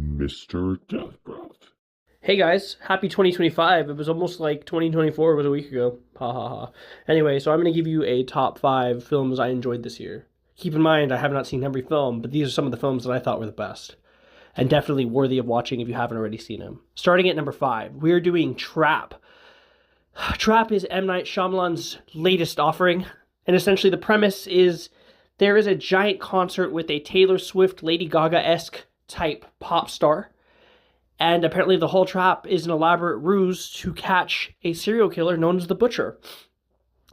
Mr. Death Breath. Hey guys, happy 2025. It was almost like 2024 was a week ago. Ha ha ha. Anyway, so I'm going to give you a top five films I enjoyed this year. Keep in mind, I have not seen every film, but these are some of the films that I thought were the best. And definitely worthy of watching if you haven't already seen them. Starting at number five, we're doing Trap. Trap is M. Night Shyamalan's latest offering. And essentially the premise is there is a giant concert with a Taylor Swift, Lady Gaga-esque type pop star. And apparently the whole trap is an elaborate ruse to catch a serial killer known as the Butcher.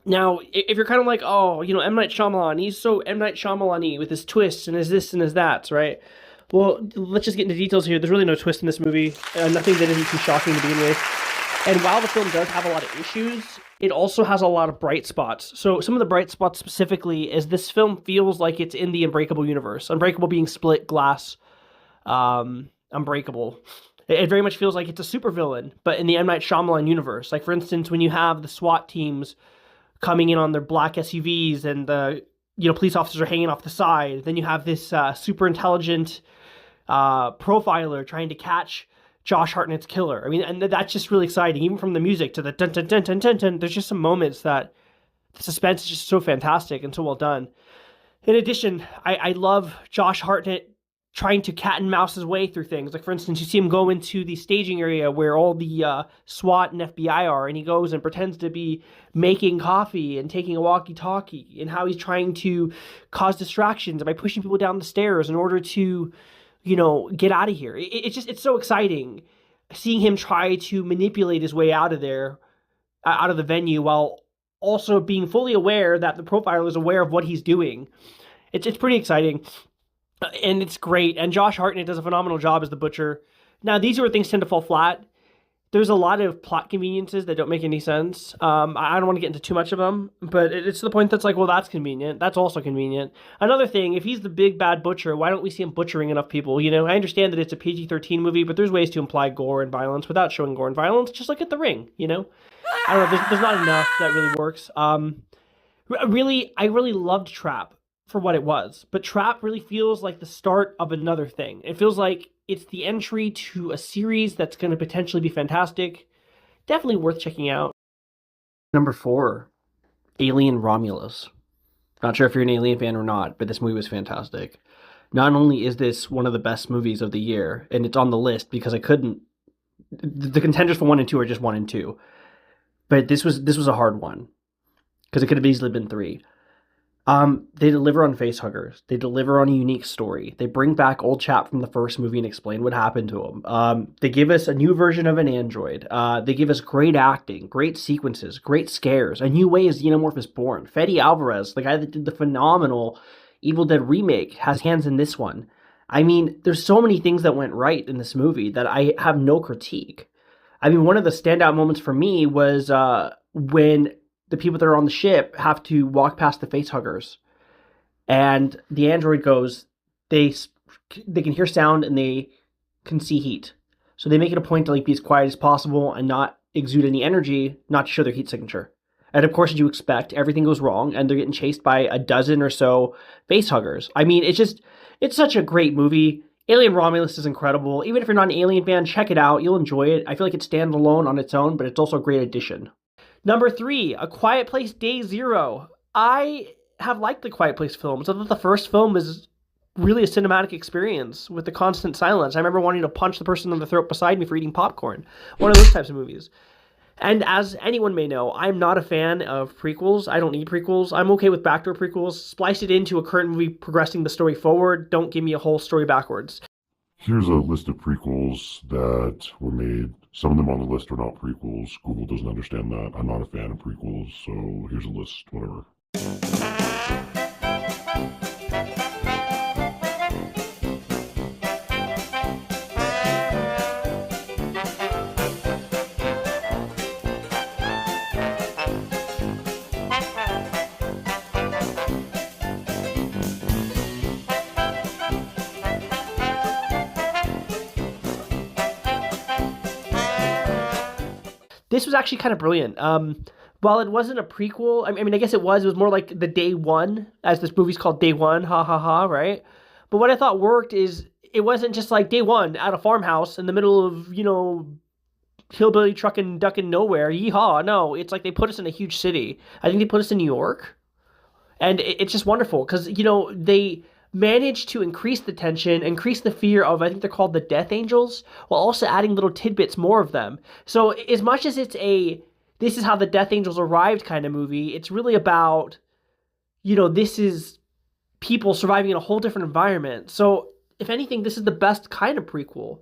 Now, if you're kind of like, oh, M. Night Shyamalan, he's so M. Night Shyamalan-y with his twists and his this and his that, right? Well, let's just get into details here. There's really no twist in this movie. Nothing that isn't too shocking to begin with. And while the film does have a lot of issues, it also has a lot of bright spots. So some of the bright spots specifically is this film feels like it's in the Unbreakable universe. Unbreakable being split glass, Unbreakable. It very much feels like it's a supervillain, but in the M. Night Shyamalan universe. Like, for instance, when you have the SWAT teams coming in on their black SUVs and the police officers are hanging off the side, then you have this super intelligent profiler trying to catch Josh Hartnett's killer. I mean, and that's just really exciting. Even from the music to the dun dun dun dun dun dun, there's just some moments that the suspense is just so fantastic and so well done. In addition, I love Josh Hartnett trying to cat and mouse his way through things. Like, for instance, you see him go into the staging area where all the SWAT and FBI are, and he goes and pretends to be making coffee and taking a walkie-talkie, and how he's trying to cause distractions by pushing people down the stairs in order to, get out of here. It's so exciting seeing him try to manipulate his way out of there, out of the venue, while also being fully aware that the profiler is aware of what he's doing. It's pretty exciting. And it's great. And Josh Hartnett does a phenomenal job as the Butcher. Now, these sort of things tend to fall flat. There's a lot of plot conveniences that don't make any sense. I don't want to get into too much of them, but it's to the point that's like, well, that's convenient. That's also convenient. Another thing, if he's the big bad butcher, why don't we see him butchering enough people? I understand that it's a PG-13 movie, but there's ways to imply gore and violence without showing gore and violence. Just look at The Ring, I don't know. There's not enough that really works. I really loved Trap for what it was, but Trap really feels like the start of another thing. It feels like it's the entry to a series that's going to potentially be fantastic. Definitely worth checking out. Number four, Alien Romulus. Not sure if you're an Alien fan or not, but this movie was fantastic. Not only is this one of the best movies of the year, and it's on the list because the contenders for 1 and 2 are just 1 and 2, but this was a hard one because it could have easily been 3. They deliver on facehuggers. They deliver on a unique story. They bring back old chap from the first movie and explain what happened to him. They give us a new version of an android. They give us great acting, great sequences, great scares, a new way as Xenomorph is born. Fede Alvarez, the guy that did the phenomenal Evil Dead remake, has hands in this one. I mean, there's so many things that went right in this movie that I have no critique. I mean, one of the standout moments for me was when the people that are on the ship have to walk past the facehuggers, and the android goes, they can hear sound and they can see heat. So they make it a point to be as quiet as possible and not exude any energy, not to show their heat signature. And of course, as you expect, everything goes wrong and they're getting chased by a dozen or so facehuggers. I mean, it's such a great movie. Alien Romulus is incredible. Even if you're not an Alien fan, check it out. You'll enjoy it. I feel like it stands alone on its own, but it's also a great addition. Number 3, A Quiet Place Day Zero. I have liked the Quiet Place films. I thought the first film is really a cinematic experience with the constant silence. I remember wanting to punch the person in the throat beside me for eating popcorn. One of those types of movies. And as anyone may know, I'm not a fan of prequels. I don't need prequels. I'm okay with backdoor prequels. Splice it into a current movie progressing the story forward. Don't give me a whole story backwards. Here's a list of prequels that were made. Some of them on the list are not prequels. Google doesn't understand that. I'm not a fan of prequels, so here's a list, whatever. This was actually kind of brilliant. While it wasn't a prequel, I mean, I guess it was more like the Day One, as this movie's called Day One, ha ha ha, right? But what I thought worked is it wasn't just like day one at a farmhouse in the middle of, hillbilly trucking, ducking nowhere. Yeehaw. No, it's like they put us in a huge city. I think they put us in New York. And it's just wonderful because, they managed to increase the tension, increase the fear of, I think they're called the Death Angels, while also adding little tidbits more of them. So as much as it's this is how the Death Angels arrived kind of movie, it's really about, this is people surviving in a whole different environment. So if anything, this is the best kind of prequel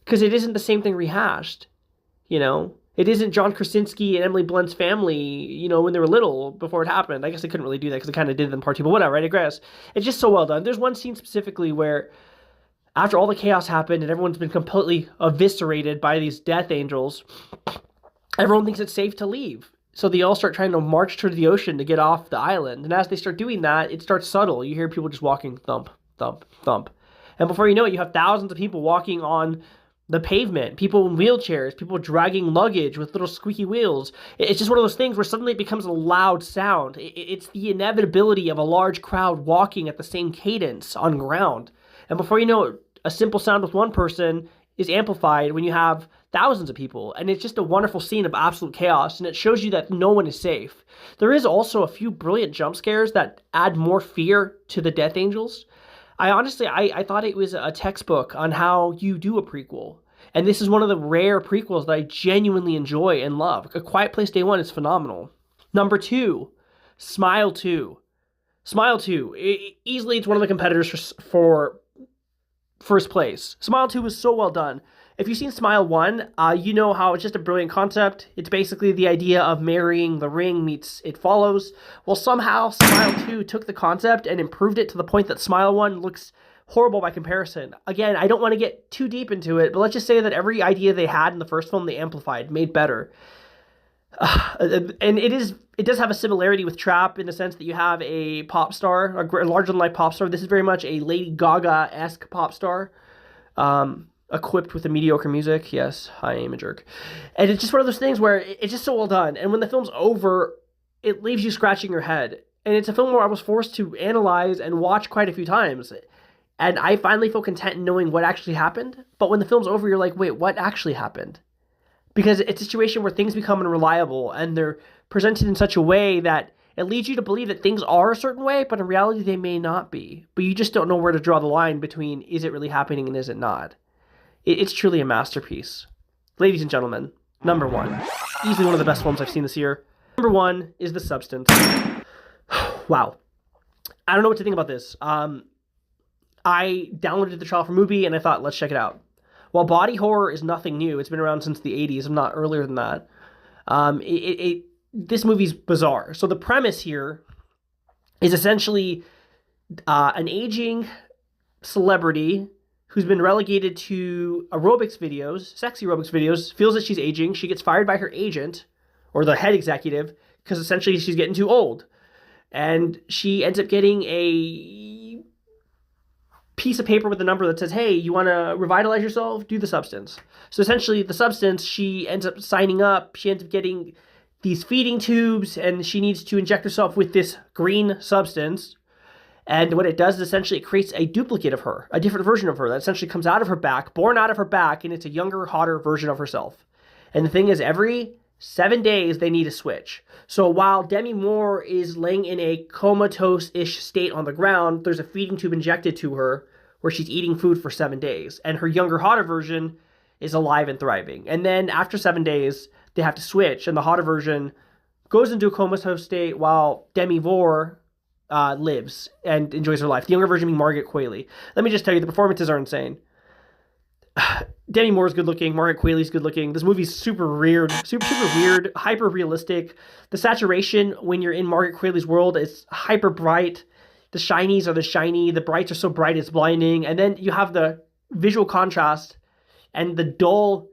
because it isn't the same thing rehashed. It isn't John Krasinski and Emily Blunt's family, when they were little before it happened. I guess they couldn't really do that because they kind of did it in part two, but whatever, I digress. It's just so well done. There's one scene specifically where after all the chaos happened and everyone's been completely eviscerated by these Death Angels, everyone thinks it's safe to leave. So they all start trying to march toward the ocean to get off the island. And as they start doing that, it starts subtle. You hear people just walking thump, thump, thump. And before you know it, you have thousands of people walking on the pavement, people in wheelchairs, people dragging luggage with little squeaky wheels. It's just one of those things where suddenly it becomes a loud sound. It's the inevitability of a large crowd walking at the same cadence on ground. And before you know it, a simple sound with one person is amplified when you have thousands of people. And it's just a wonderful scene of absolute chaos. And it shows you that no one is safe. There is also a few brilliant jump scares that add more fear to the Death Angels. I thought it was a textbook on how you do a prequel. And this is one of the rare prequels that I genuinely enjoy and love. A Quiet Place Day One is phenomenal. Number 2, Smile 2. Smile 2, easily it's one of the competitors for first place. Smile 2 was so well done. If you've seen Smile 1, you know how it's just a brilliant concept. It's basically the idea of marrying The Ring meets It Follows. Well, somehow Smile 2 took the concept and improved it to the point that Smile 1 looks horrible by comparison. Again, I don't want to get too deep into it, but let's just say that every idea they had in the first film they amplified, made better. And it does have a similarity with Trap in the sense that you have a pop star, a larger-than-life pop star. This is very much a Lady Gaga-esque pop star, equipped with a mediocre music. Yes, I am a jerk. And it's just one of those things where it's just so well done. And when the film's over, it leaves you scratching your head. And it's a film where I was forced to analyze and watch quite a few times. And I finally feel content in knowing what actually happened. But when the film's over, you're like, wait, what actually happened? Because it's a situation where things become unreliable and they're presented in such a way that it leads you to believe that things are a certain way, but in reality they may not be. But you just don't know where to draw the line between is it really happening and is it not. It's truly a masterpiece. Ladies and gentlemen, number 1. Easily one of the best films I've seen this year. Number 1 is The Substance. Wow. I don't know what to think about this. I downloaded the trailer for movie and I thought, let's check it out. While body horror is nothing new, it's been around since the 80s, if not earlier than that. This movie's bizarre. So the premise here is essentially an aging celebrity who's been relegated to aerobics videos, sexy aerobics videos, feels that she's aging. She gets fired by her agent, or the head executive, because essentially she's getting too old. And she ends up getting a piece of paper with a number that says, hey, you want to revitalize yourself? Do The Substance. So essentially, The Substance, she ends up signing up. She ends up getting these feeding tubes, and she needs to inject herself with this green substance. And what it does is essentially it creates a duplicate of her, a different version of her that essentially comes out of her back, born out of her back, and it's a younger, hotter version of herself. And the thing is, every 7 days, they need a switch. So while Demi Moore is laying in a comatose-ish state on the ground, there's a feeding tube injected to her where she's eating food for 7 days. And her younger, hotter version is alive and thriving. And then after 7 days, they have to switch, and the hotter version goes into a comatose state while Demi Moore lives and enjoys her life. The younger version being Margaret Qualley. Let me just tell you, the performances are insane. Demi Moore's good looking. Margaret Qualley's good looking. This movie's super weird, super weird, hyper realistic. The saturation when you're in Margaret Qualley's world is hyper bright. The shinies are the shiny. The brights are so bright it's blinding. And then you have the visual contrast and the dull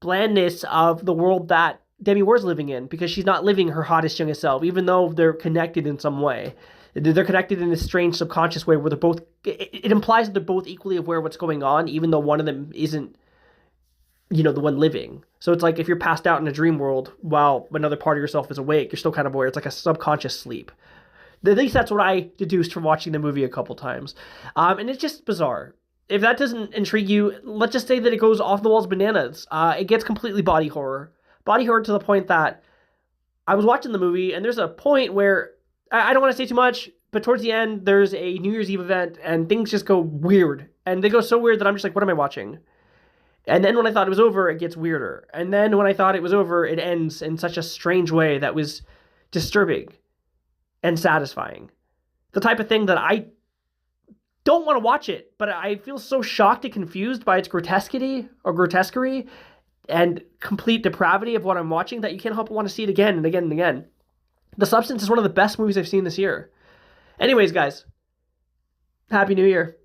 blandness of the world that Demi Moore's living in, because she's not living her hottest, youngest self, even though they're connected in some way. They're connected in this strange subconscious way where they're both, it implies that they're both equally aware of what's going on, even though one of them isn't, the one living. So it's like if you're passed out in a dream world while another part of yourself is awake, you're still kind of aware. It's like a subconscious sleep. At least that's what I deduced from watching the movie a couple times. And it's just bizarre. if that doesn't intrigue you, let's just say that it goes off the walls bananas. It gets completely body horror. Body horror to the point that I was watching the movie, and there's a point where I don't want to say too much, but towards the end, there's a New Year's Eve event, and things just go weird. And they go so weird that I'm just like, what am I watching? And then when I thought it was over, it gets weirder. And then when I thought it was over, it ends in such a strange way that was disturbing and satisfying. The type of thing that I don't want to watch it, but I feel so shocked and confused by its grotesquerie and complete depravity of what I'm watching that you can't help but want to see it again and again and again. The Substance is one of the best movies I've seen this year. Anyways, guys, Happy New Year.